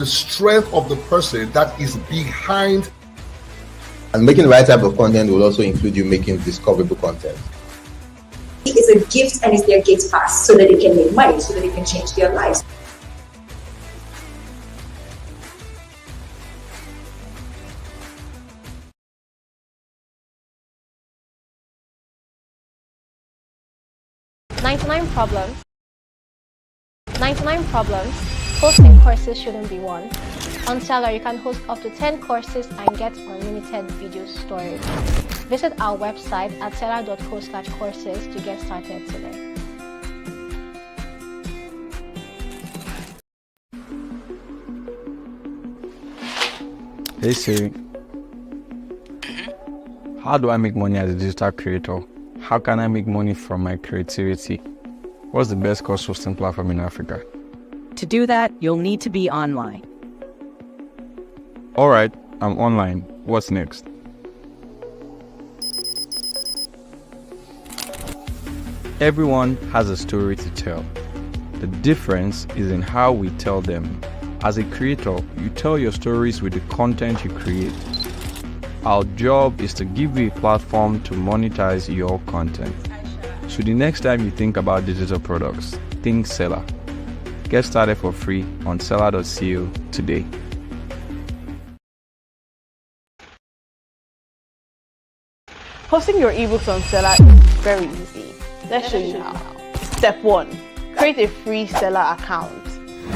the strength of the person that is behind. And making the right type of content will also include you making discoverable content. It's a gift and it's their gate pass so that they can make money, so that they can change their lives. "99 problems. Hosting courses shouldn't be one. On Sellar, you can host up to 10 courses and get unlimited video storage. Visit our website at sellar.co/courses to get started today." Hey Siri, how do I make money as a digital creator? How can I make money from my creativity? What's the best course hosting platform in Africa? To do that, you'll need to be online. Alright, I'm online. What's next? Everyone has a story to tell. The difference is in how we tell them. As a creator, you tell your stories with the content you create. Our job is to give you a platform to monetize your content. So the next time you think about digital products, think Sellar. Get started for free on sellar.co today. Hosting your ebooks on Sellar is very easy. Let's show you how. Step 1. Create a free Sellar account.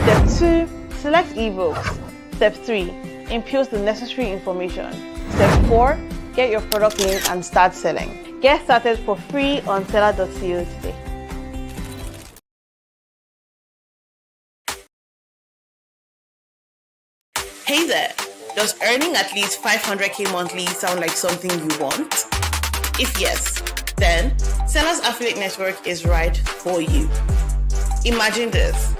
Step 2. Select ebooks. Step 3. Input the necessary information. Step 4. Get your product name and start selling. Get started for free on sellar.co today. Hey there! Does earning at least 500k monthly sound like something you want? If yes, then Sellar's Affiliate Network is right for you. Imagine this: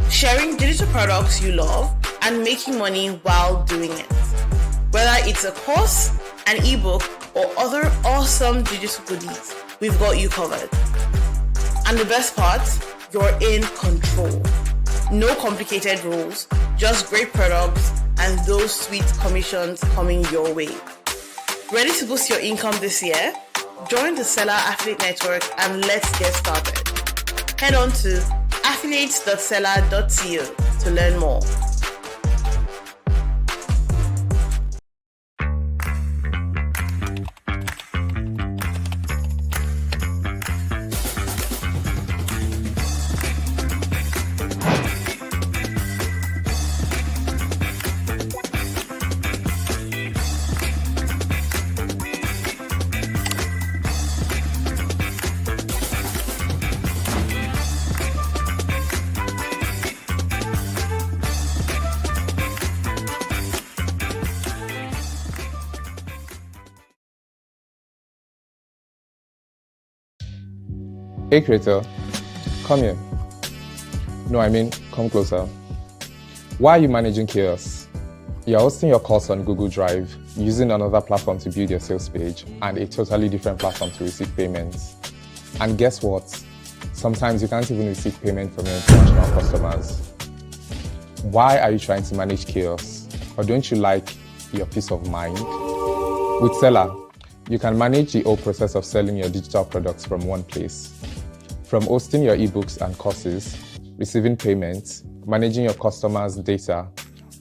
sharing digital products you love and making money while doing it. Whether it's a course, an ebook, or other awesome digital goodies, we've got you covered. And the best part, you're in control. No complicated rules, just great products and those sweet commissions coming your way. Ready to boost your income this year? Join the Sellar Affiliate Network and let's get started. Head on to affiliates.sellar.co to learn more. Hey creator, come here. No, I mean, come closer. Why are you managing chaos? You're hosting your course on Google Drive, using another platform to build your sales page, and a totally different platform to receive payments. And guess what? Sometimes you can't even receive payment from your international customers. Why are you trying to manage chaos? Or don't you like your peace of mind? With Sellar, you can manage the whole process of selling your digital products from one place. From hosting your ebooks and courses, receiving payments, managing your customers' data,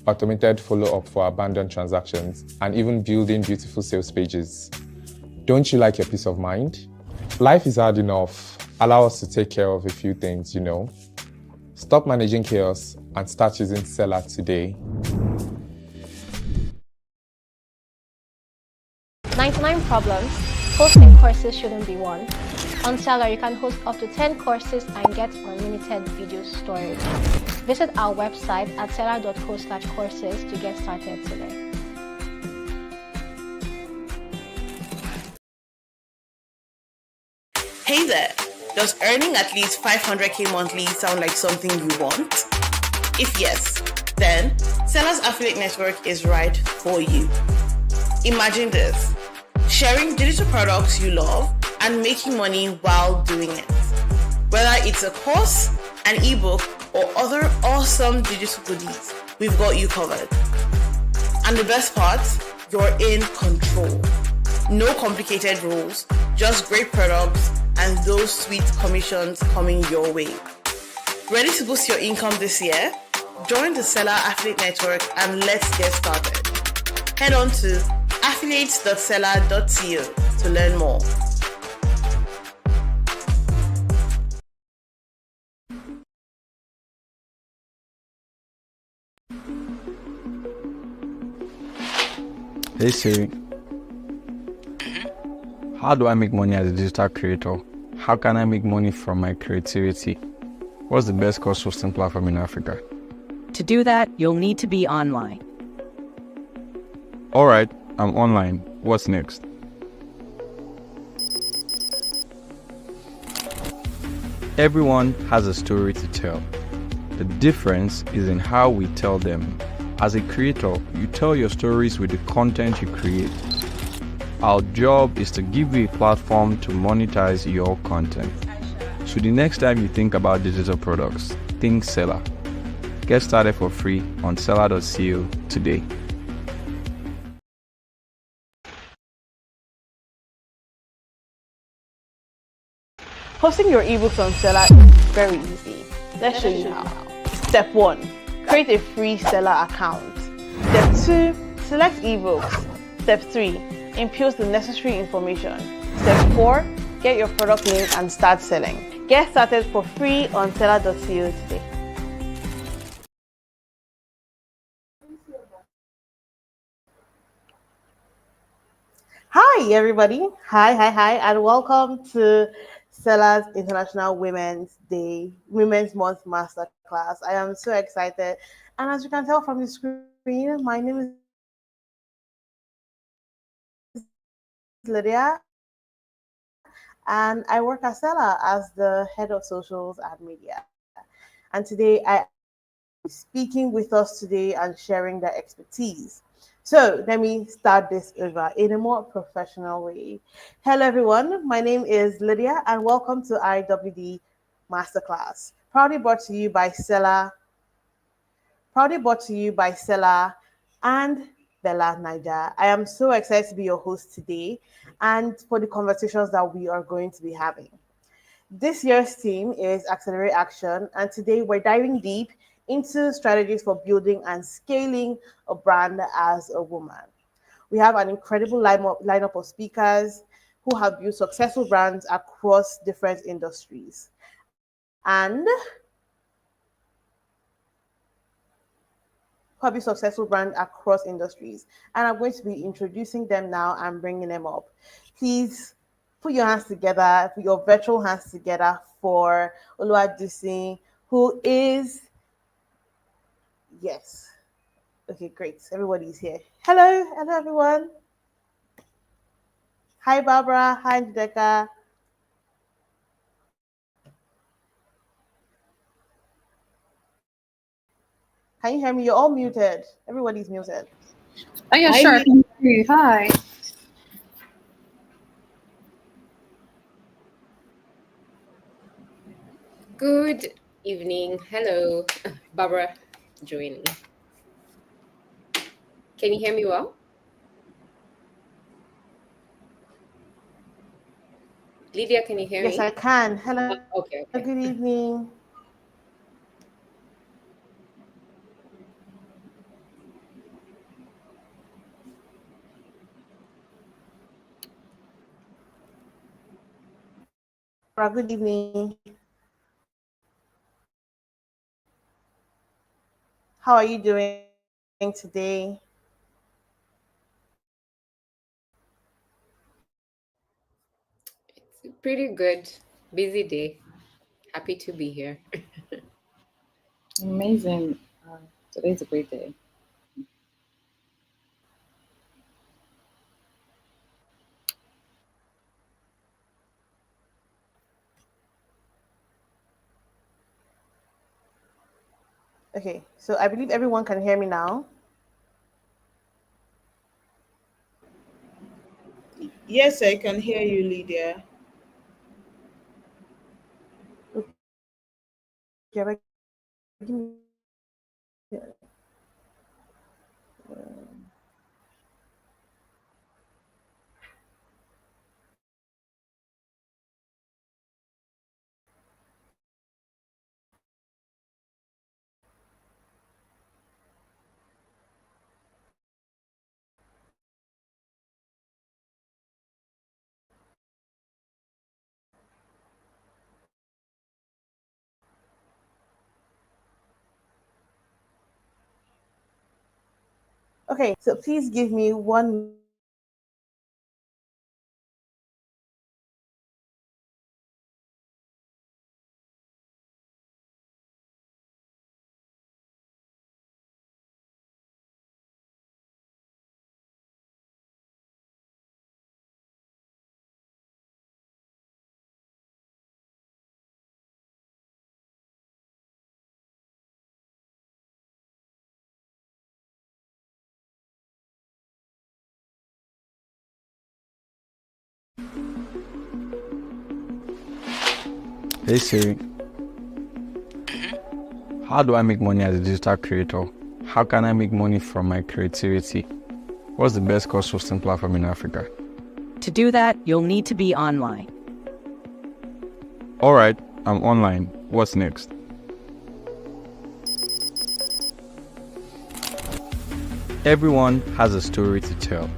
automated follow-up for abandoned transactions, and even building beautiful sales pages. Don't you like your peace of mind? Life is hard enough. Allow us to take care of a few things, you know. Stop managing chaos and start using Sellar today. 99 problems. Hosting courses shouldn't be one. On Sellar, you can host up to 10 courses and get unlimited video storage. Visit our website at sellar.co/courses to get started today. Hey there! Does earning at least 500k monthly sound like something you want? If yes, then Sellar's Affiliate Network is right for you. Imagine this: sharing digital products you love and making money while doing it. Whether it's a course, an ebook, or other awesome digital goodies, we've got you covered. And the best part, you're in control. No complicated rules, just great products and those sweet commissions coming your way. Ready to boost your income this year? Join the Sellar Affiliate Network and let's get started. Head on to affiliates.sellar.co to learn more. Hey Siri, how do I make money as a digital creator? How can I make money from my creativity? What's the best course hosting platform in Africa? To do that, you'll need to be online. All right, I'm online. What's next? Everyone has a story to tell. The difference is in how we tell them. As a creator, you tell your stories with the content you create. Our job is to give you a platform to monetize your content. So the next time you think about digital products, think Sellar. Get started for free on sellar.co today. Hosting your ebooks on Sellar is very easy. Let's show you how. Step 1. Create a free Sellar account. Step 2. Select ebooks. Step 3. Input the necessary information. Step 4. Get your product name and start selling. Get started for free on sellar.co today. Hi everybody. Hi, and welcome to Sellar's International Women's Month Masterclass. I am so excited, and as you can tell from the screen, my name is Lydia, and I work at Sellar as the head of socials and media. And today I am speaking with us today and sharing their expertise. So let me start this over in a more professional way. Hello everyone, my name is Lydia and welcome to IWD Masterclass. Proudly brought to you by Sellar and Bella Niger. I am so excited to be your host today and for the conversations that we are going to be having. This year's theme is Accelerate Action, and today we're diving deep into strategies for building and scaling a brand as a woman. We have an incredible lineup of speakers who have built successful brands across different industries. And I'm going to be introducing them now and bringing them up. Please put your hands together, put your virtual hands together for Oluwadusin, who is, yes. Okay, great. Everybody's here. Hello everyone. Hi, Barbara. Hi, Njideka. Can you hear me? You're all muted. Everybody's muted. Oh yeah, sure. I can hear you. Hi. Good evening. Hello, Barbara joining. Can you hear me well? Lydia, can you hear me? Yes, I can. Hello. Okay. Good evening. Good evening. How are you doing today? It's pretty good. Busy day. Happy to be here. Amazing. Today's a great day. Okay, so I believe everyone can hear me now. Yes, I can hear you, Lydia. Okay, Okay, so please give me 1 Hey Siri, how do I make money as a digital creator? How can I make money from my creativity? What's the best cost hosting platform in Africa? To do that, you'll need to be online. All right, I'm online. What's next? Everyone has a story to tell.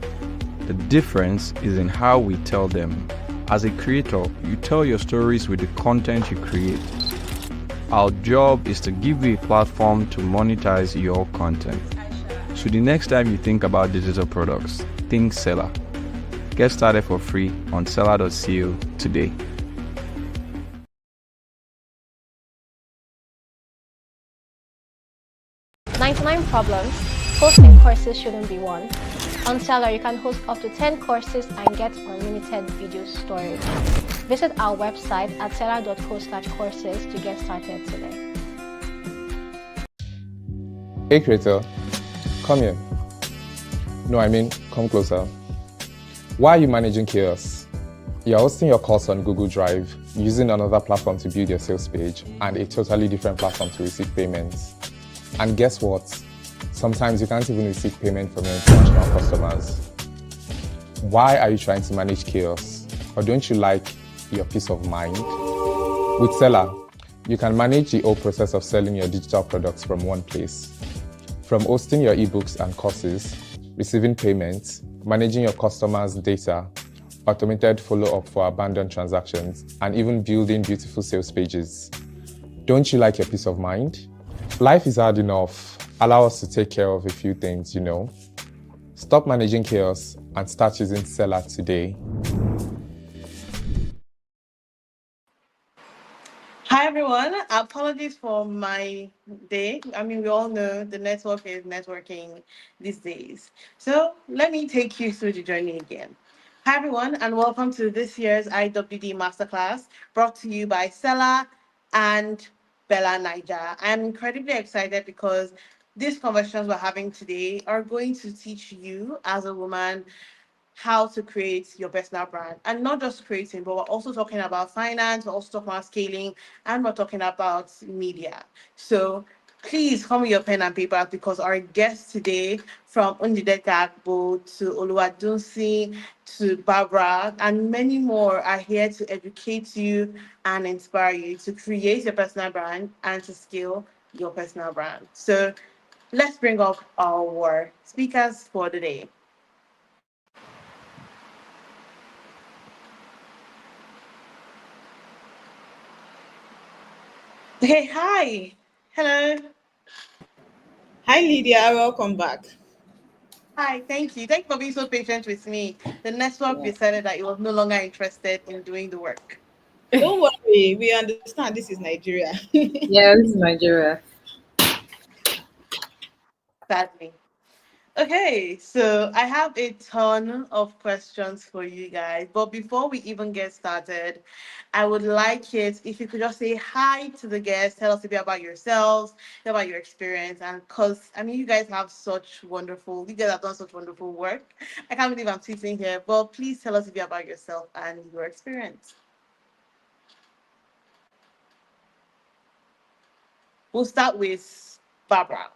The difference is in how we tell them. As a creator, you tell your stories with the content you create. Our job is to give you a platform to monetize your content. So the next time you think about digital products, think Sellar. Get started for free on sellar.co today. "99 Problems. Hosting courses shouldn't be one." On Sellar, you can host up to 10 courses and get unlimited video storage. Visit our website at sellar.co/courses to get started today. Hey creator, come here. No, I mean, come closer. Why are you managing chaos? You're hosting your course on Google Drive, using another platform to build your sales page, and a totally different platform to receive payments. And guess what? Sometimes you can't even receive payment from your international customers. Why are you trying to manage chaos? Or don't you like your peace of mind? With Sellar, you can manage the whole process of selling your digital products from one place. From hosting your ebooks and courses, receiving payments, managing your customers' data, automated follow-up for abandoned transactions, and even building beautiful sales pages. Don't you like your peace of mind? Life is hard enough. Allow us to take care of a few things, you know. Stop managing chaos and start using Sellar today. Hi everyone, apologies for my day. I mean, we all know the network is networking these days. So let me take you through the journey again. Hi everyone, and welcome to this year's IWD Masterclass brought to you by Sellar and Bella Niger. I'm incredibly excited because these conversations we're having today are going to teach you as a woman how to create your personal brand, and not just creating, but we're also talking about finance, we're also talking about scaling, and we're talking about media. So please come with your pen and paper because our guests today, from Njideka Agbo to Oluwadunsi to Barbara and many more, are here to educate you and inspire you to create your personal brand and to scale your personal brand. So let's bring up our speakers for the day. Hey, hi. Hello. Hi, Lydia. Welcome back. Hi, thank you. Thank you for being so patient with me. The network Yeah. decided that it was no longer interested in doing the work. Don't worry. We understand this is Nigeria. Yeah, this is Nigeria. Sadly. Okay, so I have a ton of questions for you guys. But before we even get started, I would like it if you could just say hi to the guests, tell us a bit about yourselves, about your experience. And because, I mean, you guys have you guys have done such wonderful work. I can't believe I'm teaching here, but please tell us a bit about yourself and your experience. We'll start with Barbara.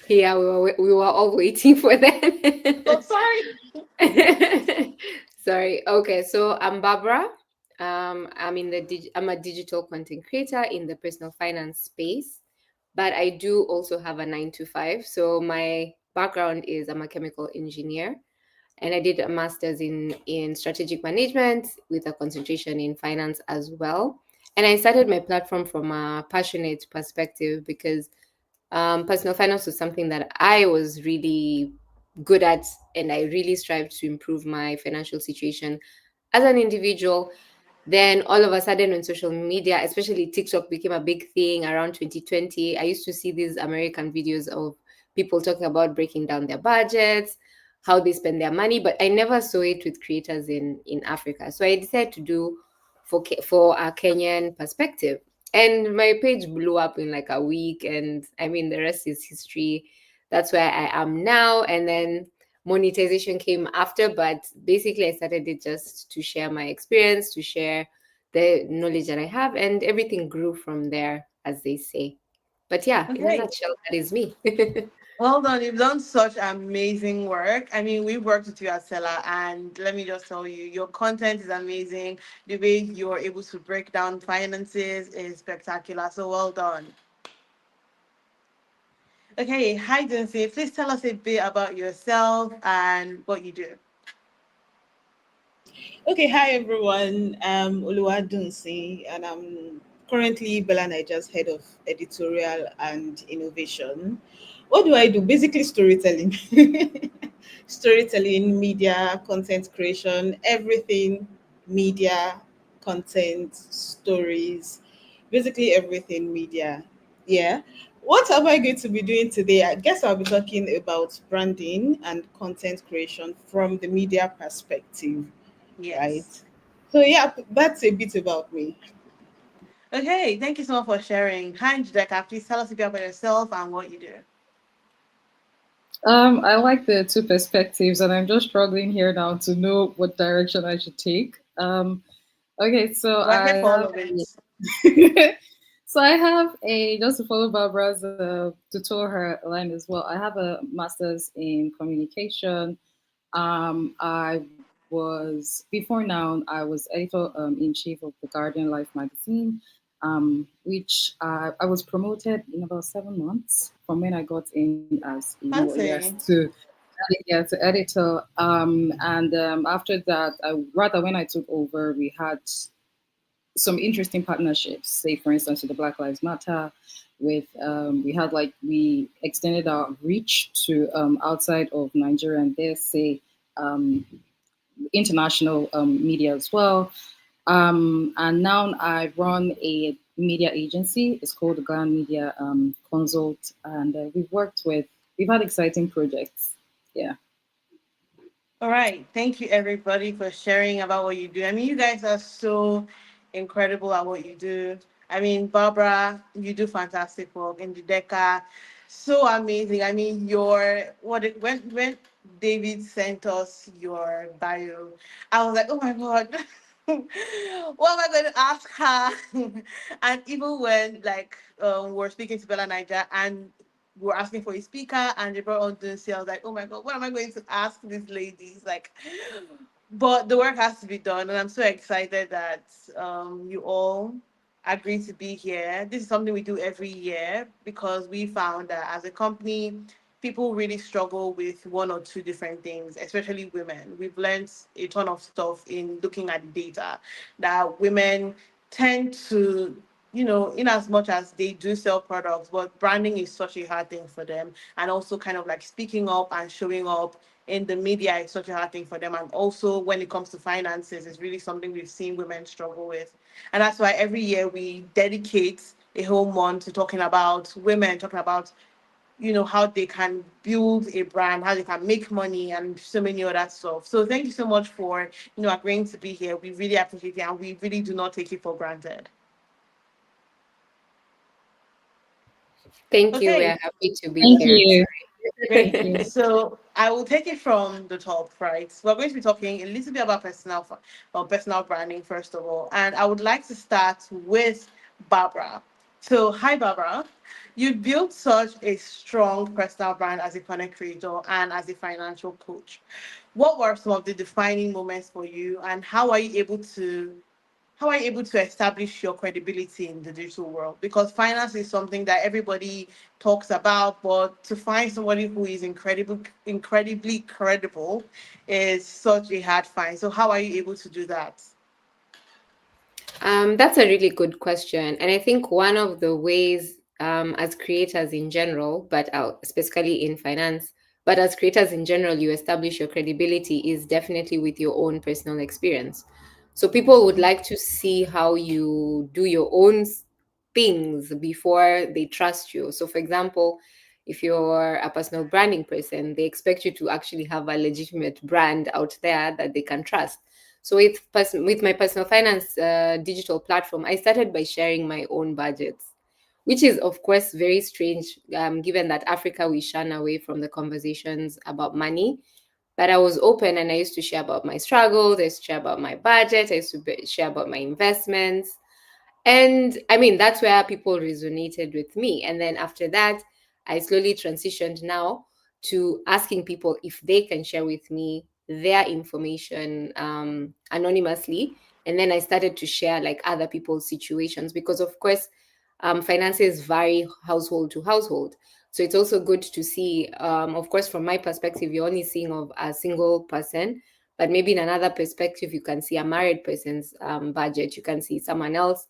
Yeah, we were all waiting for that. Oh, sorry. Sorry. Okay, so I'm Barbara. I'm a digital content creator in the personal finance space, but I do also have a 9 to 5. So my background is I'm a chemical engineer, and I did a master's in strategic management with a concentration in finance as well. And I started my platform from a passionate perspective because Personal finance was something that I was really good at, and I really strived to improve my financial situation as an individual. Then all of a sudden on social media, especially TikTok, became a big thing around 2020. I used to see these American videos of people talking about breaking down their budgets, how they spend their money, but I never saw it with creators in Africa. So I decided to do for a Kenyan perspective. And my page blew up in like a week, and I mean the rest is history. That's where I am now. And then monetization came after, but basically I started it just to share my experience, to share the knowledge that I have, and everything grew from there, as they say. But yeah, in a Okay. nutshell, that is me. Well done. You've done such amazing work. I mean, we've worked with you at Sellar, and let me just tell you, your content is amazing. The way you're able to break down finances is spectacular. So well done. Okay, hi, Dunsi. Please tell us a bit about yourself and what you do. Okay, hi everyone. I'm Oluwadunsi, and I'm currently Bella Niger's head of editorial and innovation. What do I do? Basically, storytelling, storytelling, media, content creation, everything, media, content, stories, basically everything media. Yeah. What am I going to be doing today? I guess I'll be talking about branding and content creation from the media perspective, right? Yes. So yeah, that's a bit about me. Okay, thank you so much for sharing. Hi, Njideka. Please tell us a bit about yourself and what you do. I like the two perspectives, and I'm just struggling here now to know what direction I should take. Okay, so We're I here for all have of it. so I have a just to follow Barbara's to tour her line as well. I have a master's in communication. I was before now I was editor in chief of the Guardian Life magazine, which I was promoted in about 7 months from when I got in as Fancy. to editor. And after that, rather when I took over, we had some interesting partnerships. Say, for instance, with the Black Lives Matter, with we extended our reach to outside of Nigeria, and there say international media as well. And now I run a media agency. It's called the GLANN Media Consult, and we've had exciting projects. Yeah. All right. Thank you, everybody, for sharing about what you do. I mean, you guys are so incredible at what you do. I mean, Barbara, you do fantastic work. In Njideka, so amazing. I mean, when David sent us your bio, I was like, oh my God. What am I going to ask her? And even when we're speaking to Bella Niger and we're asking for a speaker and they brought on Dunsi, I was like, oh my God, what am I going to ask these ladies? But the work has to be done. And I'm so excited that you all agreed to be here. This is something we do every year because we found that as a company, people really struggle with one or two different things, especially women. We've learned a ton of stuff in looking at the data that women tend to, in as much as they do sell products, but branding is such a hard thing for them. And also kind of like speaking up and showing up in the media is such a hard thing for them. And also when it comes to finances, it's really something we've seen women struggle with. And that's why every year we dedicate a whole month to talking about women, talking about how they can build a brand, how they can make money, and so many other stuff. So thank you so much for agreeing to be here. We really appreciate it, and we really do not take it for granted. Thank you. Okay. We're happy to be Thank here. you. Great. Thank you. So I will take it from the top, right? We're going to be talking a little bit about personal branding first of all, and I would like to start with Barbara. So hi, Barbara. You built such a strong personal brand as a content creator and as a financial coach. What were some of the defining moments for you, and how are you able to establish your credibility in the digital world? Because finance is something that everybody talks about, but to find somebody who is incredibly credible is such a hard find. So how are you able to do that? That's a really good question. And I think one of the ways as creators in general, but specifically in finance, but as creators in general, you establish your credibility is definitely with your own personal experience. So people would like to see how you do your own things before they trust you. So, for example, if you're a personal branding person, they expect you to actually have a legitimate brand out there that they can trust. So with my personal finance digital platform, I started by sharing my own budgets, which is of course very strange, given that Africa we shun away from the conversations about money. But I was open and I used to share about my struggles. I used to share about my budget. I used to share about my investments. And I mean, that's where people resonated with me. And then after that, I slowly transitioned now to asking people if they can share with me their information anonymously. And then I started to share like other people's situations because, of course, finances vary household to household. So it's also good to see, of course, from my perspective, you're only seeing of a single person, but maybe in another perspective, you can see a married person's budget. You can see someone else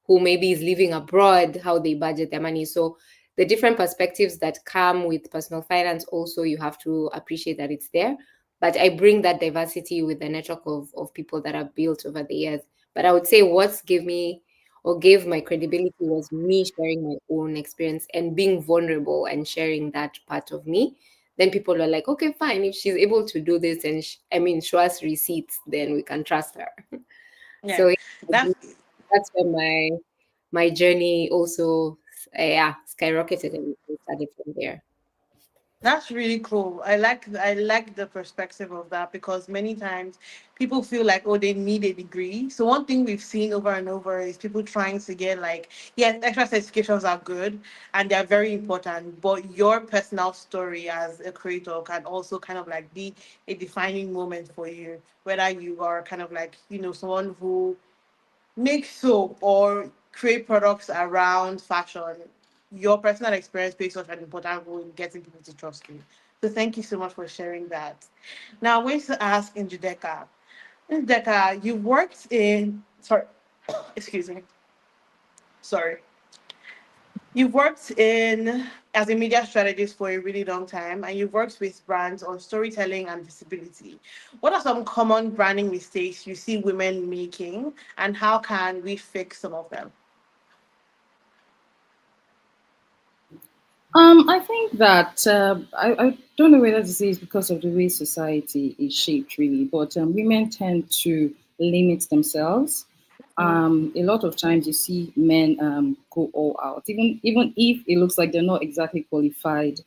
who maybe is living abroad, how they budget their money. So the different perspectives that come with personal finance, also you have to appreciate that it's there. But I bring that diversity with the network of people that I've built over the years. But I would say what's gave me or gave my credibility was me sharing my own experience and being vulnerable and sharing that part of me. Then people are like, okay, fine. If she's able to do this and show us receipts, then we can trust her. Yeah, So that's that's where my journey also skyrocketed and started from there. That's really cool. I like the perspective of that because many times people feel like, oh, they need a degree. So one thing we've seen over and over is people trying to get like, yes, extra certifications are good and they're very important, but your personal story as a creator can also kind of like be a defining moment for you, whether you are kind of like, someone who make soap or create products around fashion, your personal experience plays such an important role in getting people to trust you. So thank you so much for sharing that. Now I'm going to ask Njideka. Njideka, you worked in sorry, excuse me. Sorry. You've worked in as a media strategist for a really long time and you've worked with brands on storytelling and visibility. What are some common branding mistakes you see women making and how can we fix some of them? I think that I don't know whether to say it's because of the way society is shaped, really, but women tend to limit themselves. A lot of times you see men go all out, even if it looks like they're not exactly qualified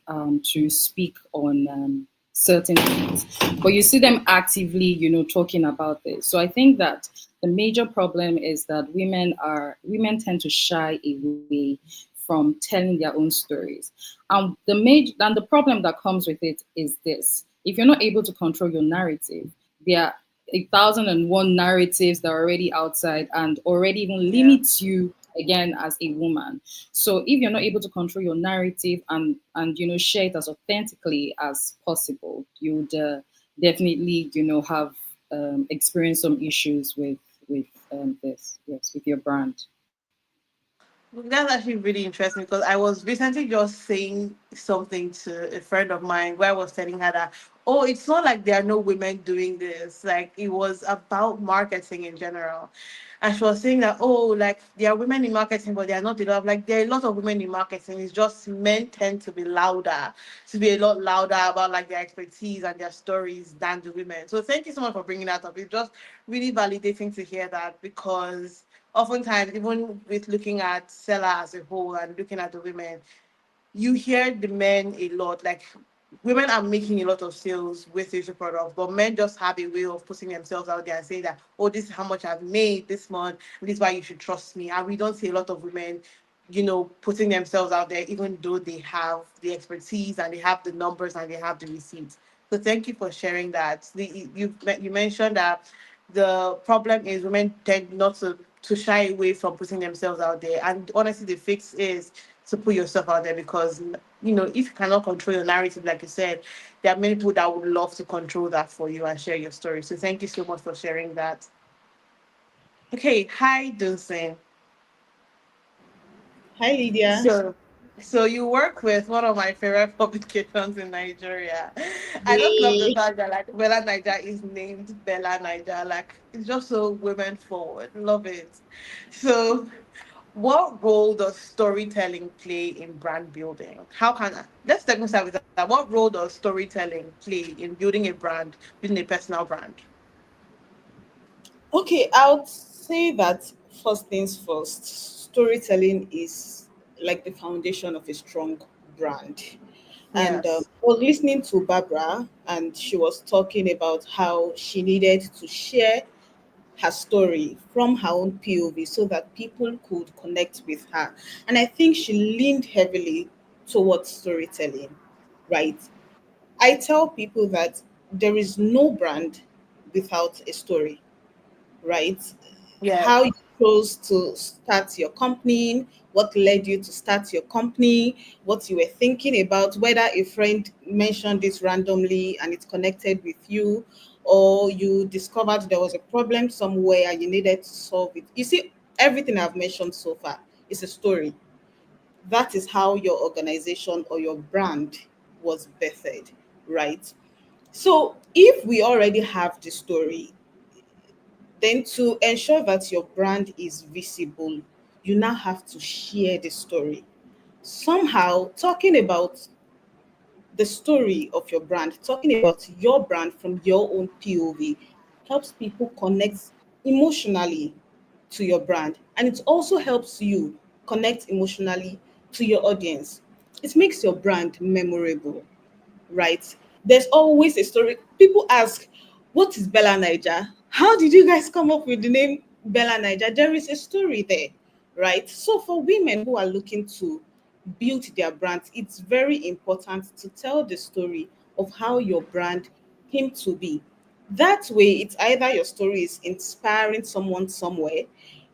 to speak on certain things, but you see them actively, talking about this. So I think that the major problem is that women tend to shy away from telling their own stories. The problem that comes with it is this: if you're not able to control your narrative, there are 1,001 narratives that are already outside and already even limits you again as a woman. So if you're not able to control your narrative and share it as authentically as possible, you would definitely have experienced some issues with this, yes, with your brand. That's actually really interesting because I was recently just saying something to a friend of mine where I was telling her that, oh, it's not like there are no women doing this. Like it was about marketing in general. And she was saying that, oh, like there are women in marketing, but they are not enough. Like there are a lot of women in marketing. It's just men tend to be louder, to be a lot louder about like their expertise and their stories than the women. So thank you so much for bringing that up. It's just really validating to hear that because oftentimes, even with looking at Sellar as a whole and looking at the women, you hear the men a lot. Like women are making a lot of sales with digital products, but men just have a way of putting themselves out there and saying that, oh, this is how much I've made this month, and this is why you should trust me. And we don't see a lot of women, putting themselves out there, even though they have the expertise and they have the numbers and they have the receipts. So thank you for sharing that. You mentioned that the problem is women tend not to shy away from putting themselves out there. And honestly, the fix is to put yourself out there because, if you cannot control your narrative, like you said, there are many people that would love to control that for you and share your story. So thank you so much for sharing that. Okay, hi, Dunsin. Hi, Lydia. So, So you work with one of my favorite publications in Nigeria. I just love the Yeah. fact that like Bella Niger is named Bella Niger. Like it's just so women forward. Love it. So what role does storytelling play in brand building? How can let's take start with that. What role does storytelling play in building a brand, building a personal brand? Okay, I would say that first things first, storytelling is like the foundation of a strong brand. And Yes. I was listening to Barbara, and she was talking about how she needed to share her story from her own POV so that people could connect with her. And I think she leaned heavily towards storytelling, right? I tell people that there is no brand without a story, right? Yeah. How you chose to start your company, what led you to start your company, what you were thinking about, whether a friend mentioned this randomly and it connected with you, or you discovered there was a problem somewhere and you needed to solve it. You see, everything I've mentioned so far is a story. That is how your organization or your brand was birthed, right? So if we already have the story, then to ensure that your brand is visible, you now have to share the story. Somehow, talking about the story of your brand, talking about your brand from your own POV helps people connect emotionally to your brand. And it also helps you connect emotionally to your audience. It makes your brand memorable, right? There's always a story. People ask, what is Bella Niger? How did you guys come up with the name Bella Niger? There is a story there, right? So for women who are looking to build their brands, it's very important to tell the story of how your brand came to be. That way, it's either your story is inspiring someone somewhere,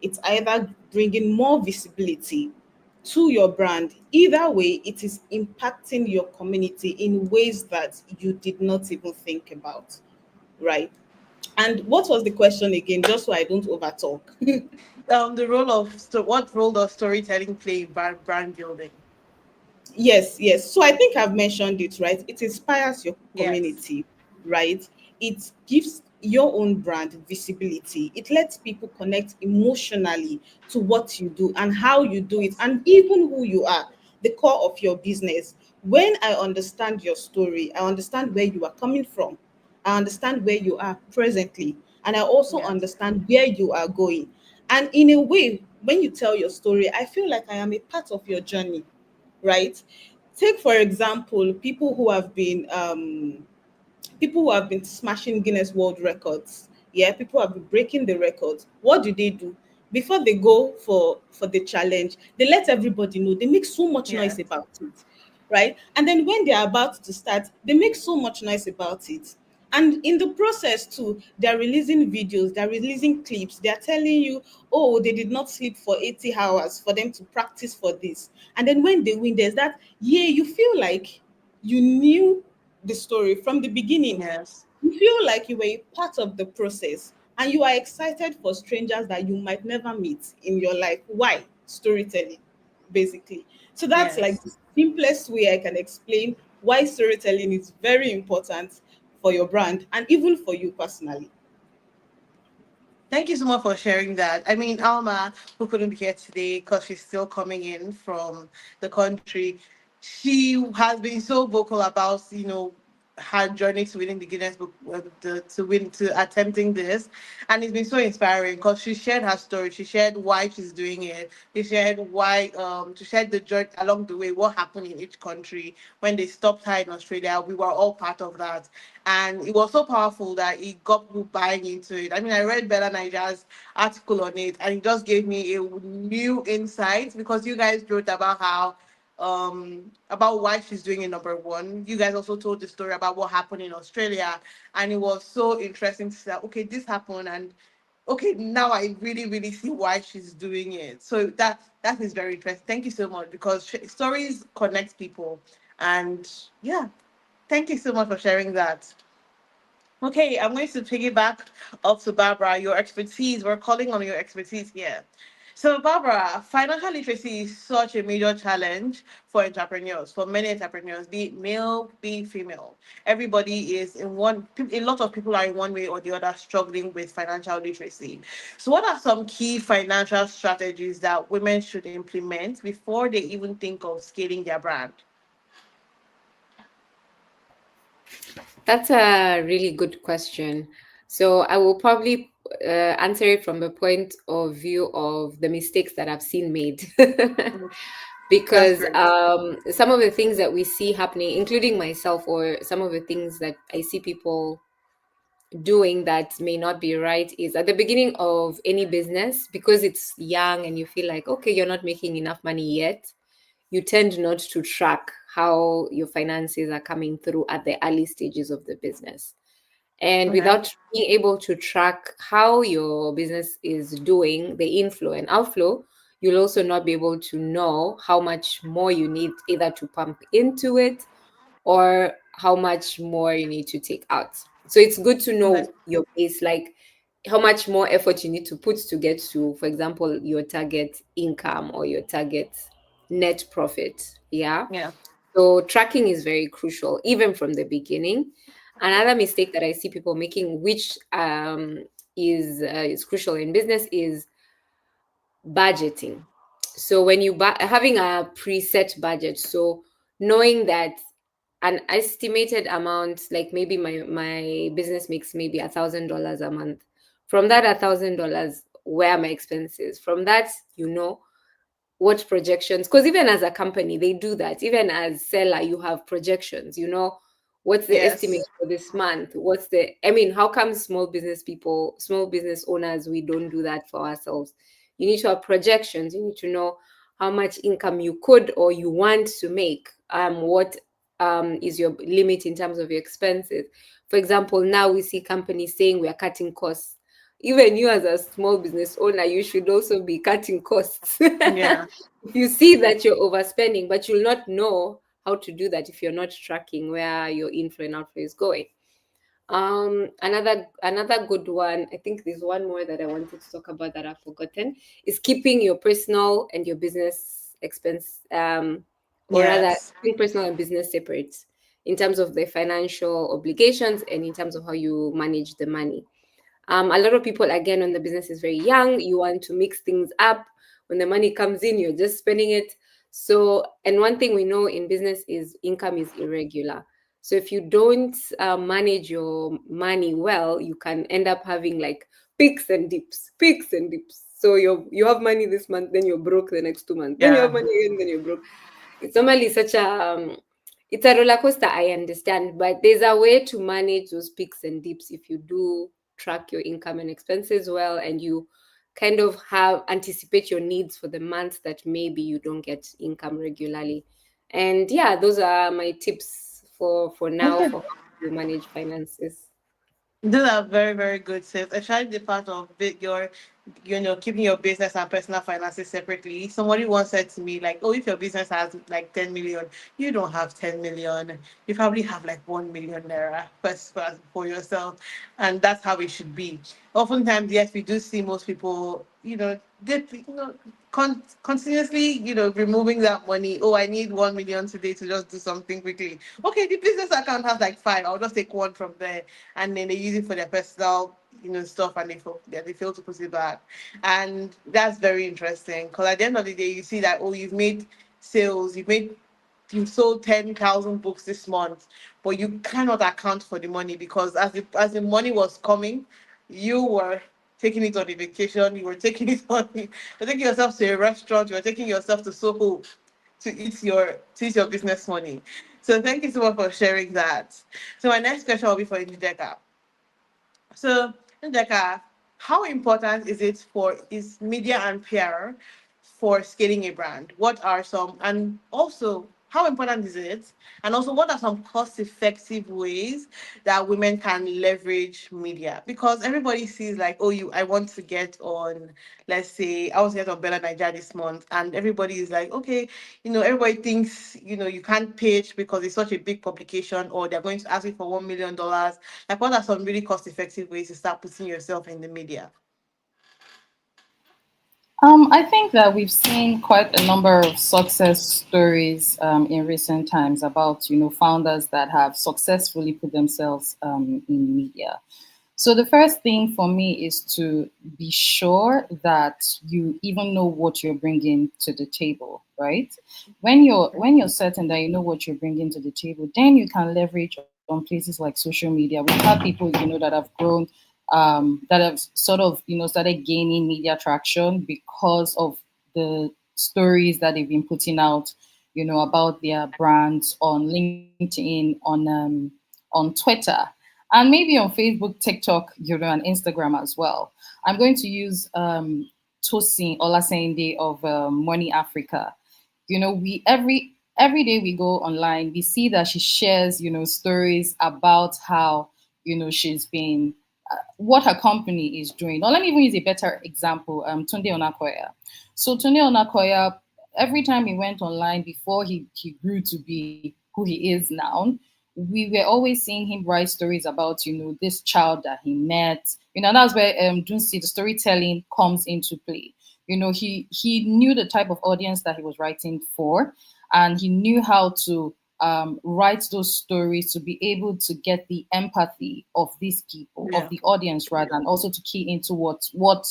it's either bringing more visibility to your brand. Either way, it is impacting your community in ways that you did not even think about, right? And what was the question again, just so I don't overtalk? The role of what role does storytelling play in brand building? Yes, yes. So I think I've mentioned it, right? It inspires your Yes. community, right? It gives your own brand visibility. It lets people connect emotionally to what you do and how you do it, and even who you are, the core of your business. When I understand your story, I understand where you are coming from, I understand where you are presently, and I also Yes. understand where you are going. And in a way, when you tell your story, I feel like I am a part of your journey, right? Take for example people who have been smashing Guinness World Records. Yeah, people have been breaking the records. What do? Before they go for the challenge, they let everybody know. They make so much noise Yes. about it, right? And then when they're about to start, they make so much noise about it. And in the process too, they're releasing videos, they're releasing clips, they're telling you, oh, they did not sleep for 80 hours for them to practice for this. And then when they win, there's that, yeah, you feel like you knew the story from the beginning. Yes. You feel like you were a part of the process and you are excited for strangers that you might never meet in your life. Why? Storytelling, basically. So that's like Yes. the simplest way I can explain why storytelling is very important for your brand and even for you personally. Thank you so much for sharing that. I mean, Alma, who couldn't be here today because she's still coming in from the country, she has been so vocal about, her journey to winning the Guinness Book, to attempting this, and it's been so inspiring because she shared her story. She shared why she's doing it. She shared the journey along the way, what happened in each country when they stopped her in Australia. We were all part of that, and it was so powerful that it got people buying into it. I mean, I read Bella Niger's article on it, and it just gave me a new insight because you guys wrote about how about why she's doing it number one. You guys also told the story about what happened in Australia, and it was so interesting to see that okay, this happened, and okay, now I really, really see why she's doing it. So that is very interesting. Thank you so much because stories connect people, and yeah, thank you so much for sharing that. Okay, I'm going to piggyback off to Barbara. Your expertise. We're calling on your expertise here. So, Barbara, financial literacy is such a major challenge for entrepreneurs, for many entrepreneurs, be it male, be it female. Everybody is in one, a lot of people are in one way or the other struggling with financial literacy. So, what are some key financial strategies that women should implement before they even think of scaling their brand? That's a really good question. So I will probably answer it from the point of view of the mistakes that I've seen made. That's Because great. some of the things that we see happening, including myself, or some of the things that I see people doing that may not be right, is at the beginning of any business, because it's young and you feel like, okay, you're not making enough money yet, you tend not to track how your finances are coming through at the early stages of the business. And Okay. without being able to track how your business is doing, the inflow and outflow, you'll also not be able to know how much more you need either to pump into it or how much more you need to take out. So it's good to Okay. know your base, like how much more effort you need to put to get to, for example, your target income or your target net profit. Yeah. Yeah. So tracking is very crucial, even from the beginning. Another mistake that I see people making, which is crucial in business, is budgeting. So when you having a preset budget, so knowing that an estimated amount, like maybe my business makes maybe $1,000 a month. From that $1,000, where are my expenses? From that, what projections, because even as a company they do that. Even as seller, you have projections, what's the estimate Yes. for this month, what's the, I mean, how come small business owners, we don't do that for ourselves? You need to have projections. You need to know how much income you could or you want to make. What is your limit in terms of your expenses? For example, now we see companies saying we are cutting costs. Even you as a small business owner, you should also be cutting costs. Yeah. If you see that you're overspending, but you'll not know how to do that if you're not tracking where your inflow and outflow is going. Another good one, I think there's one more that I wanted to talk about that I've forgotten, is keeping your personal and your business expense, or rather Yes. keeping personal and business separate in terms of the financial obligations and in terms of how you manage the money. A lot of people, again, when the business is very young, you want to mix things up. When the money comes in, you're just spending it. So, and one thing we know in business is income is irregular. So if you don't manage your money well, you can end up having like peaks and dips, peaks and dips. So you have money this month, then you're broke the next 2 months. Then you have Yeah. money again, then you're broke. It's normally such a it's a roller coaster, I understand, but there's a way to manage those peaks and dips if you do track your income and expenses well, and you kind of have anticipate your needs for the months that maybe you don't get income regularly. And yeah, those are my tips for now Okay. for how to manage finances. Those are very, very good tips. Especially the part of keeping your business and personal finances separately. Somebody once said to me, like, oh, if your business has like 10 million, you don't have 10 million. You probably have like 1 million naira for yourself. And that's how it should be. Oftentimes, yes, we do see most people, continuously, removing that money. Oh, I need 1 million today to just do something quickly. Okay, the business account has like five. I'll just take one from there, and then they use it for their personal, stuff, and they fail to put it back. And that's very interesting because at the end of the day, you see that, oh, you've sold 10,000 books this month, but you cannot account for the money because as the money was coming, you were taking it on a vacation, you were taking it on, you're taking yourself to a restaurant, you were taking yourself to Soho to eat your business money. So thank you so much for sharing that. So my next question will be for Njideka. So, Njideka, how important is media and PR for scaling a brand? What are some, and also how important is it? And also, what are some cost-effective ways that women can leverage media? Because everybody sees like, oh, I want to get on, let's say, I want to get on Bella Nigeria this month, and everybody is like, okay, everybody thinks, you can't pitch because it's such a big publication, or they're going to ask you for $1 million. Like, what are some really cost-effective ways to start putting yourself in the media? I think that we've seen quite a number of success stories in recent times about, founders that have successfully put themselves in media. So the first thing for me is to be sure that you even know what you're bringing to the table, right? When you're certain that you know what you're bringing to the table, then you can leverage on places like social media. We've had people, that have grown, that have sort of, started gaining media traction because of the stories that they've been putting out, about their brands on LinkedIn, on Twitter, and maybe on Facebook, TikTok, and Instagram as well. I'm going to use Tosin Olasende of Money Africa. We every day we go online, we see that she shares, stories about how, she's been what her company is doing. Or let me even use a better example, Tunde Onakoya. So Tunde Onakoya, every time he went online before he grew to be who he is now, we were always seeing him write stories about, this child that he met. That's where Dunsi, the storytelling comes into play. He knew the type of audience that he was writing for, and he knew how to write those stories to be able to get the empathy of these people, of the audience rather, and also to key into what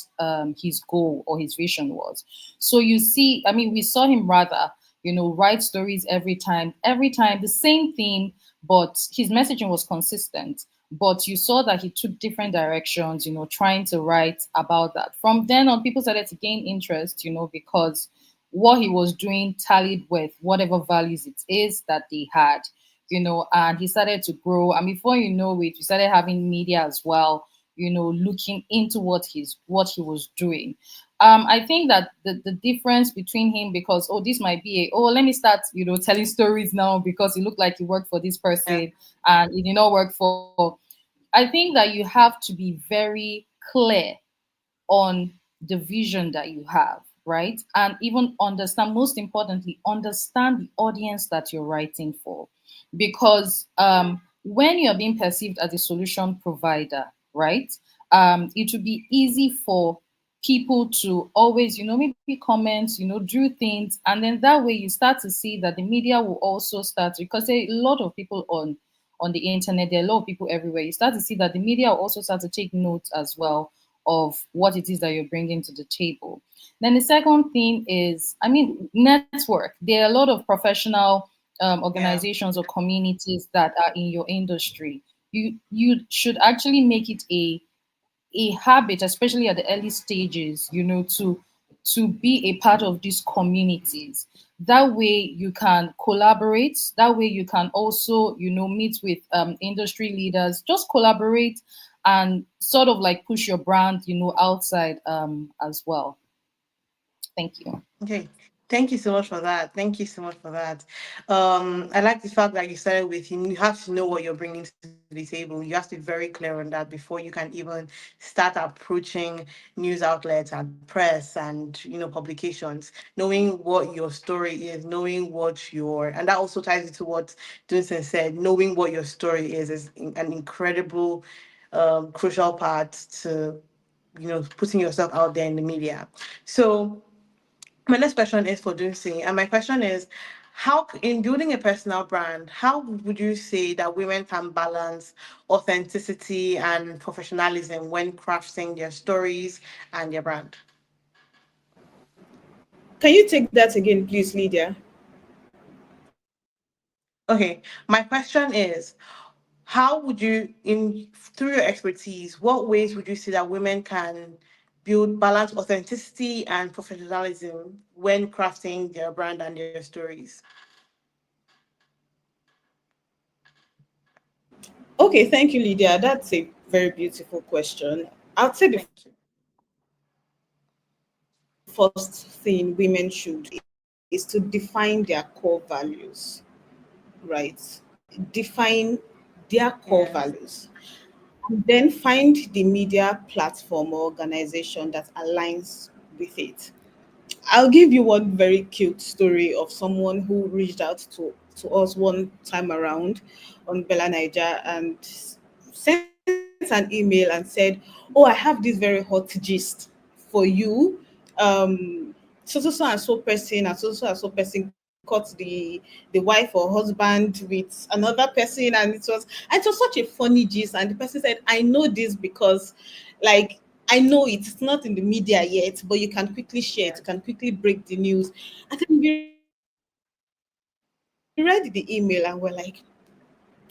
his goal or his vision was. So you see, we saw him rather, write stories every time, the same thing, but his messaging was consistent. But you saw that he took different directions, trying to write about that. From then on, people started to gain interest, because what he was doing tallied with whatever values it is that they had, and he started to grow. And before you know it, we started having media as well, looking into what he was doing. I think that the difference between him, because this might be let me start, telling stories now because it looked like he worked for this person and it did not work for. I think that you have to be very clear on the vision that you have, right? And even understand, most importantly, understand the audience that you're writing for. Because when you're being perceived as a solution provider, right, it would be easy for people to always, maybe comment, do things. And then that way you start to see that the media will also start, because there are a lot of people on the internet, there are a lot of people everywhere. You start to see that the media will also start to take notes as well of what it is that you're bringing to the table. Then the second thing is, network. There are a lot of professional organizations or communities that are in your industry. You should actually make it a habit, especially at the early stages, to be a part of these communities. That way you can collaborate. That way you can also, meet with industry leaders, just collaborate and sort of like push your brand, outside as well. Thank you. Okay. Thank you so much for that. Thank you so much for that. I like the fact that you started with you have to know what you're bringing to the table. You have to be very clear on that before you can even start approaching news outlets and press and publications. Knowing what your story is, knowing and that also ties into what Dunsin said. Knowing what your story is an incredible, crucial part to putting yourself out there in the media. So my next question is for Dunsi, and my question is, how, in building a personal brand, how would you say that women can balance authenticity and professionalism when crafting their stories and their brand? Can you take that again, please, Lydia? Okay, my question is, how would you, through your expertise, what ways would you say that women can balance authenticity and professionalism when crafting their brand and their stories? Okay, thank you, Lydia. That's a very beautiful question. I'd say the first thing women should is to define their core values, right? Define their core values. And then find the media platform or organization that aligns with it. I'll give you one very cute story of someone who reached out to us one time around on Bella Niger and sent an email and said, "Oh, I have this very hot gist for you. so and so person and so person caught the wife or husband with another person, and it was such a funny gist. And the person said, I know this because like I know it's not in the media yet, but you can quickly share it, you can quickly break the news. And then we read the email and we're like,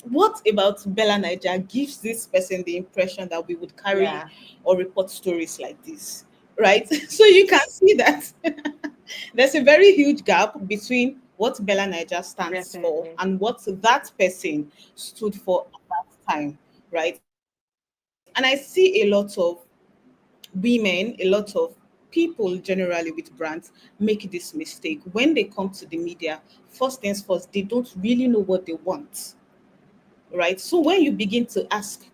what about Bella Niger gives this person the impression that we would carry or report stories like this, right? So you can see that there's a very huge gap between what Bella Niger stands for and what that person stood for at that time, right? And I see a lot of women, a lot of people generally with brands make this mistake. When they come to the media, first things first, they don't really know what they want, right? So when you begin to ask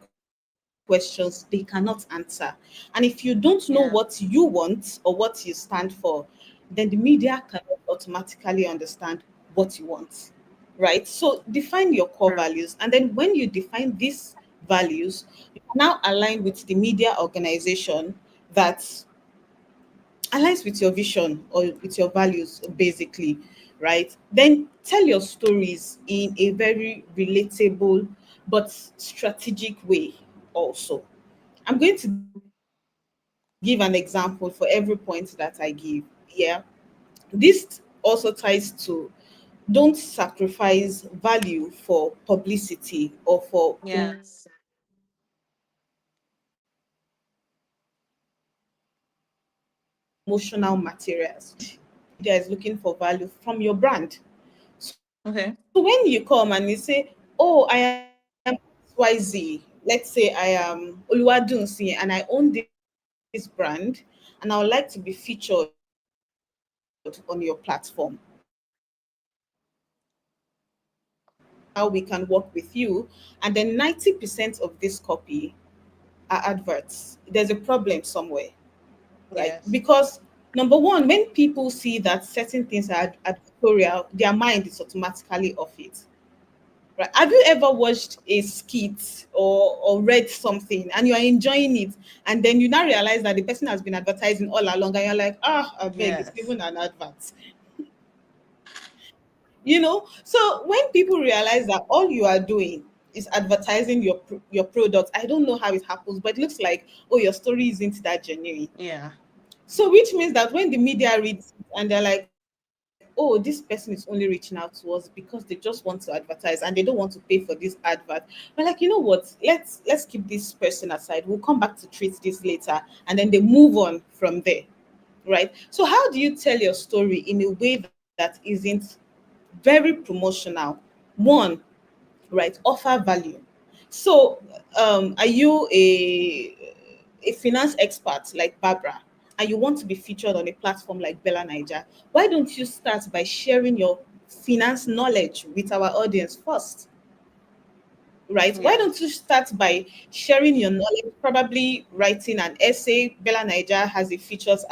questions, they cannot answer. And if you don't know what you want or what you stand for, then the media cannot automatically understand what you want, right? So define your core values. And then when you define these values, you now align with the media organization that aligns with your vision or with your values, basically, right? Then tell your stories in a very relatable but strategic way also. I'm going to give an example for every point that I give. Yeah. This also ties to don't sacrifice value for publicity or for promotional materials. Media is looking for value from your brand. Okay. So when you come and you say, oh, I am XYZ, let's say I am Oluwadunsi and I own this brand and I would like to be featured on your platform. How we can work with you, and then 90% of this copy are adverts. There's a problem somewhere, right? Because number one, when people see that certain things are advertorial, their mind is automatically off it. Right? Have you ever watched a skit or read something and you are enjoying it, and then you now realize that the person has been advertising all along, and you're like, I beg, it's even an advert. You know, so when people realize that all you are doing is advertising your product, I don't know how it happens, but it looks like, oh, your story isn't that genuine. Yeah. So which means that when the media reads it and they're like, oh, this person is only reaching out to us because they just want to advertise and they don't want to pay for this advert. But like, you know what? Let's keep this person aside. We'll come back to treat this later, and then they move on from there, right? So how do you tell your story in a way that isn't very promotional? One, right, offer value. So are you a finance expert like Barbara and you want to be featured on a platform like Bella Niger? Why don't you start by sharing your finance knowledge with our audience first? Right? Why don't you start by sharing your knowledge, probably writing an essay? Bella Niger has a features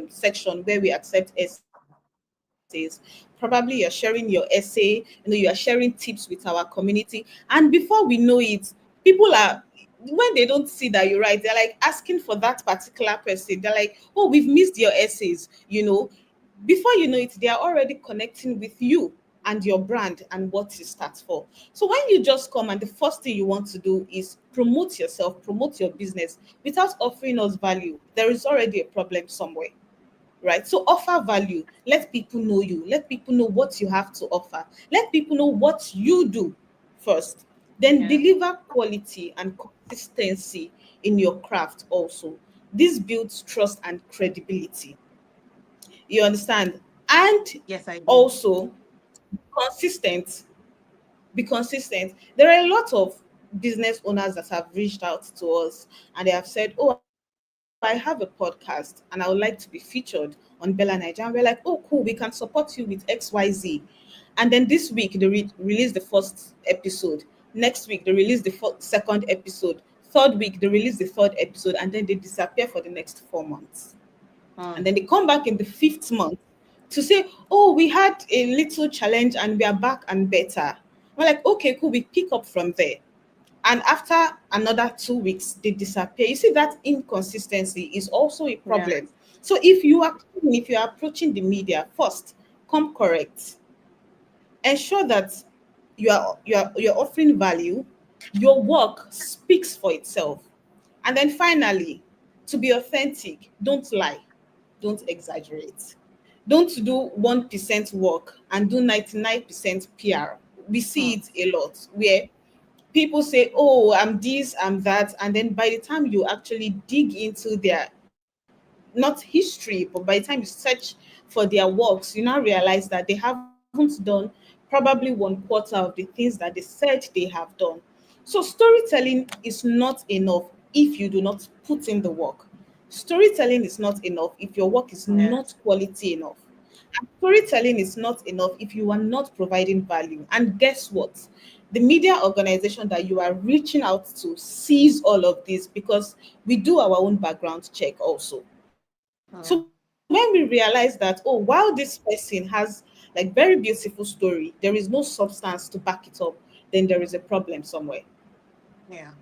section where we accept essays. Probably you're sharing your essay, you are sharing tips with our community, and before we know it, people are, when they don't see that you write, they're like asking for that particular person. They're like, oh, we've missed your essays. Before you know it, they are already connecting with you and your brand and what you start for. So when you just come and the first thing you want to do is promote yourself, promote your business without offering us value, there is already a problem somewhere. Right? So offer value. Let people know you. Let people know what you have to offer. Let people know what you do first. Then deliver quality and consistency in your craft also. This builds trust and credibility. You understand? And yes, I do. Also consistent. Be consistent. There are a lot of business owners that have reached out to us and they have said, oh, I have a podcast and I would like to be featured on Bella Niger. And we're like, oh, cool, we can support you with XYZ. And then this week, they release the first episode. Next week, they release the second episode. Third week, they release the third episode. And then they disappear for the next 4 months. And then they come back in the 5th month to say, oh, we had a little challenge and we are back and better. We're like, okay, cool, we pick up from there. And after another 2 weeks, they disappear. You see, that inconsistency is also a problem. So if you are approaching the media, first come correct. Ensure that you're offering value. Your work speaks for itself. And then finally, to be authentic, don't lie, don't exaggerate. Don't do 1% work and do 99% PR. We see it a lot where people say, oh, I'm this, I'm that. And then by the time you actually dig into their, not history, but by the time you search for their works, you now realize that they haven't done probably 1/4 of the things that they said they have done. So storytelling is not enough if you do not put in the work. Storytelling is not enough if your work is Yeah. not quality enough. And storytelling is not enough if you are not providing value. And guess what? The media organization that you are reaching out to sees all of this because we do our own background check also. So when we realize that, oh, while this person has like very beautiful story, there is no substance to back it up, then there is a problem somewhere. Yeah.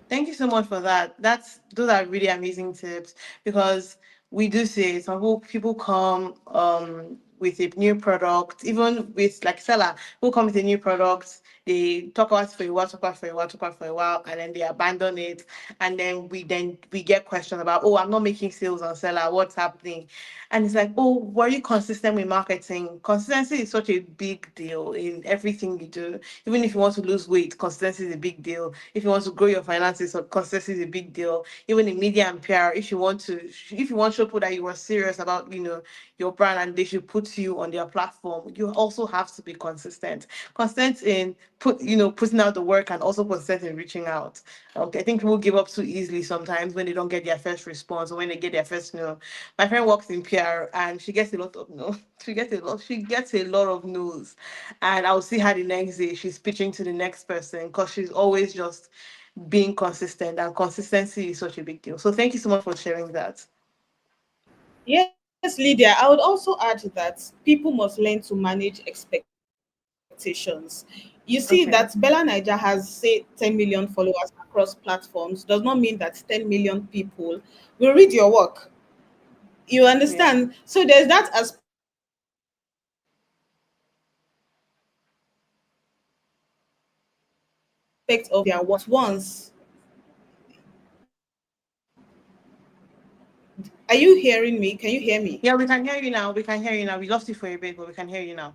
Thank you so much for that. Those are really amazing tips because we do see some people come with a new product, even with like Seller, who come with a new product, they talk about it for a while, talk about it for a while, talk about it for a while, and then they abandon it. And then we get questions about, oh, I'm not making sales on Seller, what's happening? And it's like, oh, were you consistent with marketing? Consistency is such a big deal in everything you do. Even if you want to lose weight, consistency is a big deal. If you want to grow your finances, consistency is a big deal. Even in media and PR, if you want to show people that you were serious about, your brand and they should put you on their platform, you also have to be consistent. Consistent in putting out the work and also consistent in reaching out. Okay, I think people give up too easily sometimes when they don't get their first response or when they get their first no. My friend works in PR and she gets a lot of no. She gets a lot of no's. And I'll see her the next day. She's pitching to the next person because she's always just being consistent, and consistency is such a big deal. So thank you so much for sharing that. Yes, Lydia, I would also add that people must learn to manage expectations. You see that Bella Okay. Niger has, say, 10 million followers across platforms, does not mean that 10 million people will read your work. You Yeah. understand? So there's that aspect of their work that you have to once. Are you hearing me? Can you hear me? Yeah, we can hear you now. We can hear you now. We lost you for a bit, but we can hear you now.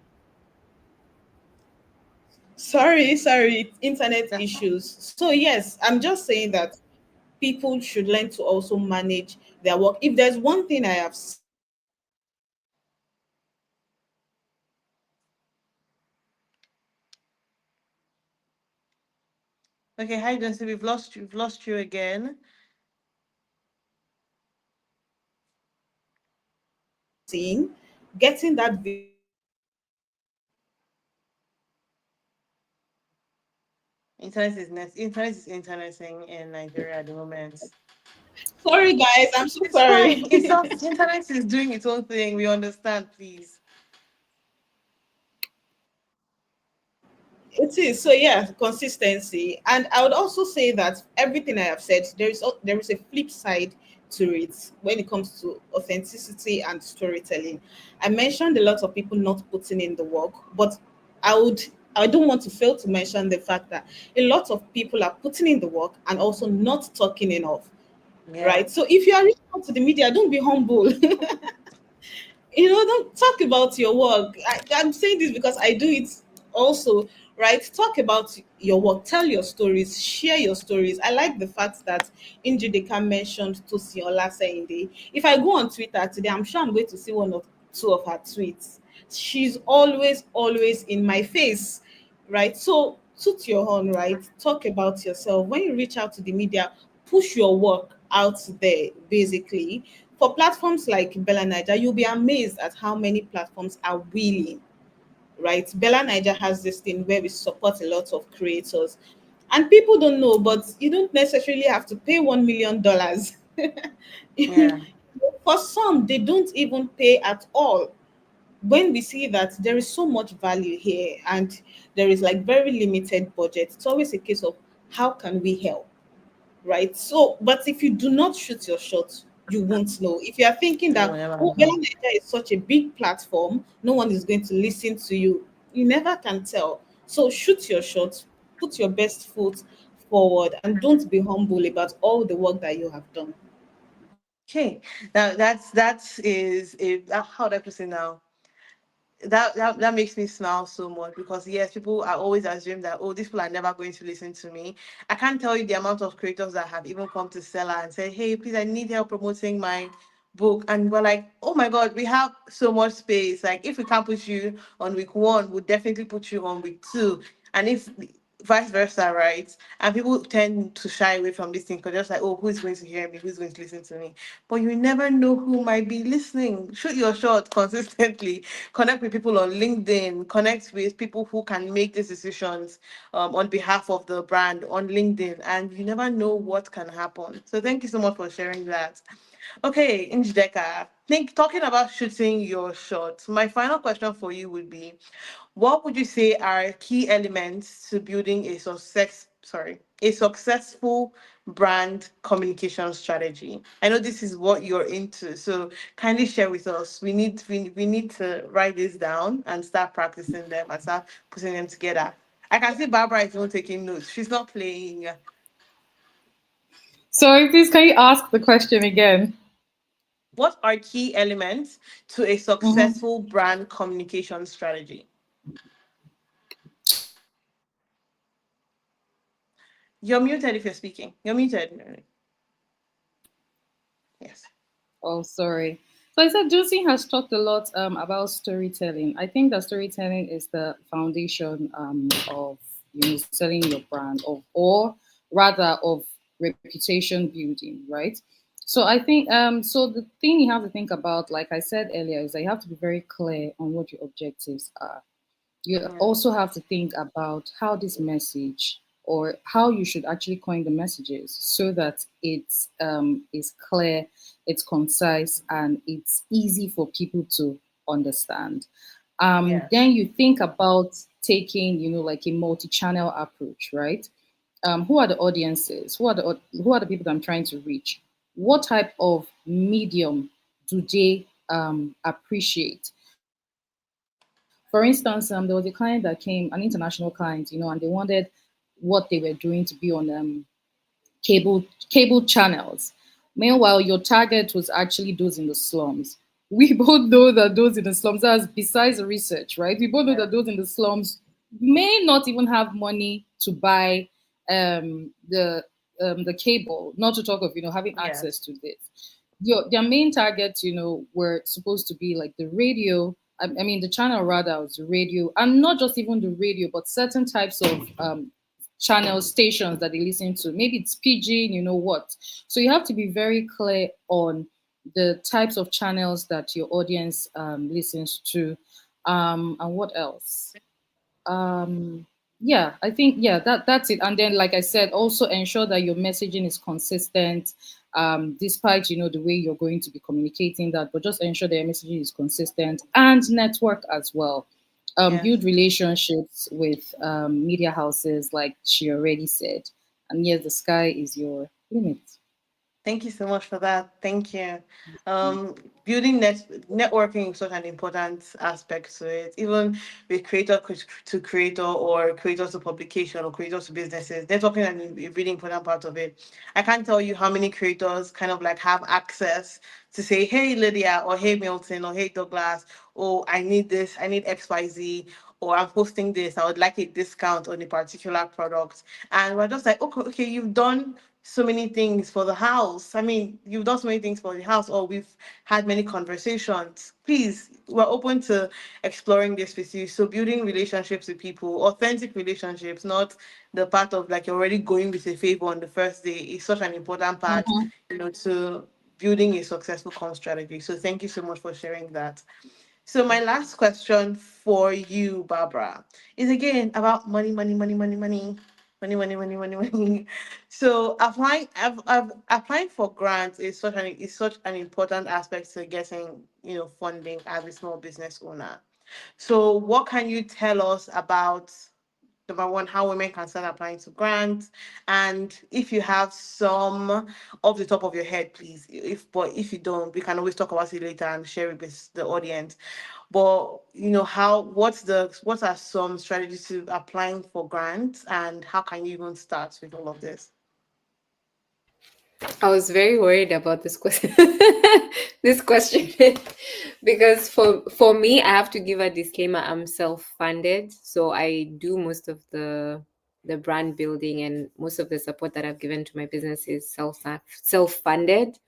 Sorry, internet That's fine. issues. So yes, I'm just saying that people should learn to also manage their work. If there's one thing I have seen in Nigeria at the moment, it's that Okay, hi Johnson. We've lost you again. getting that Internet is interneting in Nigeria at the moment. sorry guys, I'm so It's sorry. fine. It's just internet is doing its own thing. We understand, please. It is. So yeah, consistency. And I would also say that everything I have said, there is a flip side to it when it comes to authenticity and storytelling. I mentioned a lot of people not putting in the work, but I would I don't want to fail to mention the fact that a lot of people are putting in the work and also not talking enough. Yeah. Right. So if you are reaching out to the media, don't be humble. Don't talk about your work. I'm saying this because I do it also, right? Talk about your work, tell your stories, share your stories. I like the fact that Njideka mentioned Tosi Olasende. If I go on Twitter today, I'm sure I'm going to see one or two of her tweets. She's always in my face, right? So toot your horn, right? Talk about yourself. When you reach out to the media, push your work out there, basically. For platforms like Bella Niger, you'll be amazed at how many platforms are willing, right? Bella Niger has this thing where we support a lot of creators. And people don't know, but you don't necessarily have to pay $1 million. Yeah. For some, they don't even pay at all. When we see that there is so much value here and there is like very limited budget, it's always a case of how can we help, right? So, but if you do not shoot your shot, you won't know. If you are thinking You that, will never oh, know. GLANN Media is such a big platform, no one is going to listen to you. You never can tell. So shoot your shot, put your best foot forward, and don't be humble about all the work that you have done. Okay, now that is a how do I put it now? That makes me smile so much because yes, people are always assume that oh, these people are never going to listen to me. I can't tell you the amount of creators that have even come to Sellar and said, hey, please, I need help promoting my book. And we're like, oh my God, we have so much space. Like if we can't put you on week one, we'll definitely put you on week two. And if vice versa, right? And people tend to shy away from this thing because just like, oh, who's going to hear me? Who's going to listen to me? But you never know who might be listening. Shoot your shot consistently. Connect with people on LinkedIn. Connect with people who can make these decisions on behalf of the brand on LinkedIn. And you never know what can happen. So thank you so much for sharing that. Okay, Njideka, talking about shooting your shot, my final question for you would be, what would you say are key elements to building a successful brand communication strategy? I know this is what you're into, so kindly share with us. We need to write this down and start practicing them and start putting them together. I can see Barbara is not taking notes. She's not playing. Sorry, please can you ask the question again? What are key elements to a Mhm. successful brand communication strategy? You're muted if you're speaking. You're muted. Yes. Oh, sorry. So I said Josie has talked a lot about storytelling. I think that storytelling is the foundation of selling your brand or rather of reputation building, right? So I think so the thing you have to think about, like I said earlier, is that you have to be very clear on what your objectives are. You also have to think about how this message or how you should actually coin the messages so that it is clear, it's concise, and it's easy for people to understand. Yes. Then you think about taking, like a multi-channel approach, right? Who are the audiences? Who are the people that I'm trying to reach? What type of medium do they appreciate? For instance, there was a client that came, an international client, and they wanted what they were doing to be on cable channels. Meanwhile, your target was actually those in the slums. We both know that those in the slums, that's besides the research, right? We both know that those in the slums may not even have money to buy the cable, not to talk of having access Yes. to this. Their main targets, were supposed to be like the radio. I mean, the channel rather was the radio, and not just even the radio, but certain types of channel stations that they listen to. Maybe it's PG, you know what. So you have to be very clear on the types of channels that your audience listens to. And what else? Yeah, I think that's it. And then, like I said, also ensure that your messaging is consistent, despite the way you're going to be communicating that, but just ensure that your messaging is consistent and network as well. Yes. Build relationships with media houses, like she already said. And yes, the sky is your limit. Thank you so much for that. Thank you. Building networking is such an important aspect to it. Even with creator to creator or creators to publication or creators to businesses, networking is a really important part of it. I can't tell you how many creators kind of like have access to say, hey Lydia, or hey Milton, or hey Douglas, oh I need this, I need XYZ, or I'm posting this, I would like a discount on a particular product. And we're just like, okay, you've done so many things for the house. I mean, you've done so many things for the house, or we've had many conversations. Please, we're open to exploring this with you. So building relationships with people, authentic relationships, not the part of like you're already going with a favor on the first day, is such an important part, Mhm. to building a successful com strategy. So thank you so much for sharing that. So my last question for you, Barbara, is again about money, money, money, money, money, money, money, money, money, money. So applying for grants is such an important aspect to getting funding as a small business owner. So what can you tell us about number one, how women can start applying to grants, and if you have some off the top of your head, please. If you don't, we can always talk about it later and share it with the audience. But what are some strategies to applying for grants, and how can you even start with all of this? I was very worried about this question. This question because for me, I have to give a disclaimer. I'm self-funded, so I do most of the brand building, and most of the support that I've given to my business is self-funded.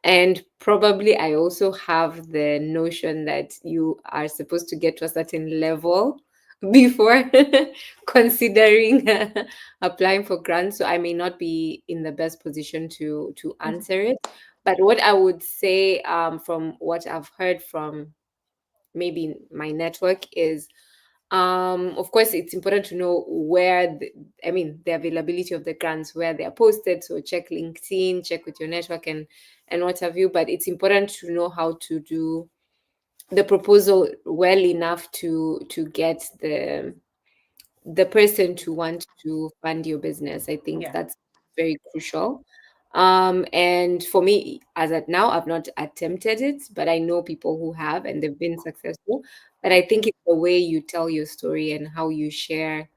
And probably I also have the notion that you are supposed to get to a certain level before considering applying for grants. So I may not be in the best position to answer it. But what I would say, from what I've heard from maybe my network, is of course it's important to know where the availability of the grants, where they are posted. So check LinkedIn, check with your network and what have you. But it's important to know how to do the proposal well enough to get the person to want to fund your business. I think that's very crucial. And for me, as at now, I've not attempted it, but I know people who have and they've been successful. But I think it's the way you tell your story and how you share,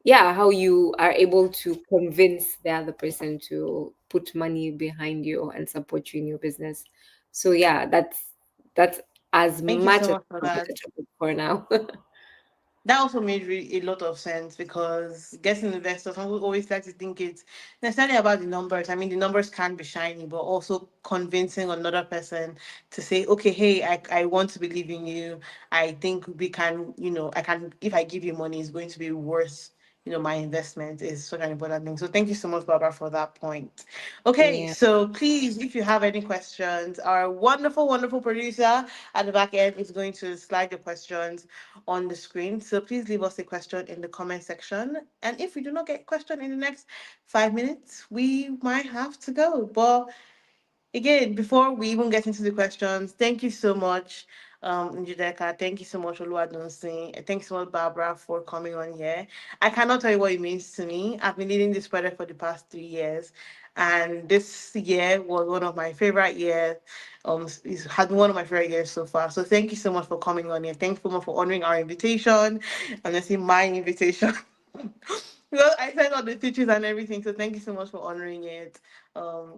how you are able to convince the other person to put money behind you and support you in your business. So that's as Thank you much so as much for I'm going that. to talk for now. That also made a lot of sense, because getting investors, some people always like to think it's necessarily about the numbers. I mean, the numbers can be shiny, but also convincing another person to say, okay, hey, I want to believe in you. I think we can, if I give you money, it's going to be worth, my investment, is such an important thing. So thank you so much, Barbara, for that point. Okay, Yeah. so please, if you have any questions, our wonderful, wonderful producer at the back end is going to slide the questions on the screen. So please leave us a question in the comment section. And if we do not get a question in the next 5 minutes, we might have to go. But again, before we even get into the questions, thank you so much, Njideka. Thank you so much, Oluwadunsin. Thanks so much, Barbara, for coming on here. I cannot tell you what it means to me. I've been leading this project for the past 3 years, and this year was one of my favorite years. It has been one of my favorite years so far. So thank you so much for coming on here. Thank you so much for honoring our invitation, and I see my invitation. Well, I sent all the pictures and everything, so thank you so much for honoring it.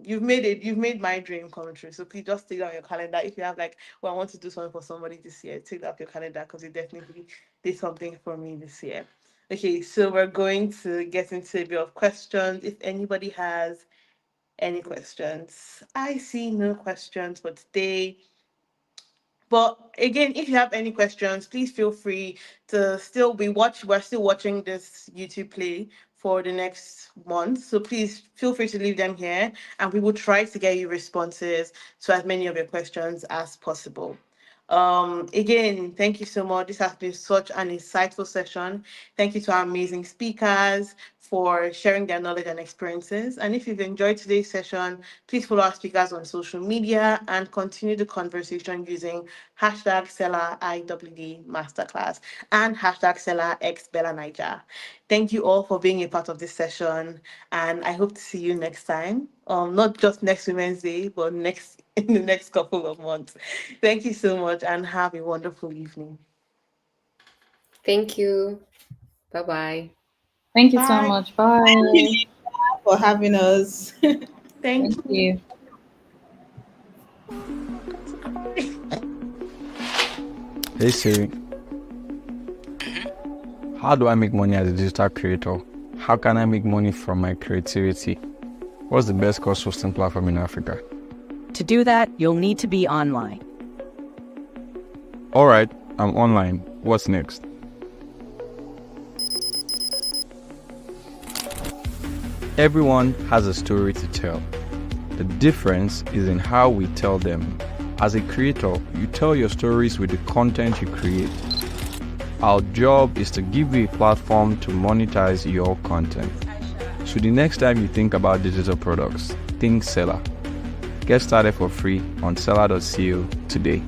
You've made my dream come true. So please just take down your calendar. If you have I want to do something for somebody this year, take that off your calendar, because it definitely did something for me this year. Okay, so we're going to get into a bit of questions. If anybody has any questions, I see no questions for today. But again, if you have any questions, please feel free to we're still watching this YouTube play for the next month. So please feel free to leave them here, and we will try to get you responses to as many of your questions as possible. Again, thank you so much. This has been such an insightful session. Thank you to our amazing speakers for sharing their knowledge and experiences. And if you've enjoyed today's session, please follow our speakers on social media and continue the conversation using hashtag Sellar IWD Masterclass and hashtag Sellar X Bella Niger. Thank you all for being a part of this session, and I hope to see you next time. Not just next Wednesday, but in the next couple of months. Thank you so much, and have a wonderful evening. Thank you. Bye-bye. Thank you so Bye. much. Bye. Thank you for having us. Thank you. Hey Siri, how do I make money as a digital creator? How can I make money from my creativity? What's the best cost hosting platform in Africa? To do that, you'll need to be online. All right, I'm online. What's next? Everyone has a story to tell. The difference is in how we tell them. As a creator, you tell your stories with the content you create. Our job is to give you a platform to monetize your content. So the next time you think about digital products, think Sellar. Get started for free on sellar.co today.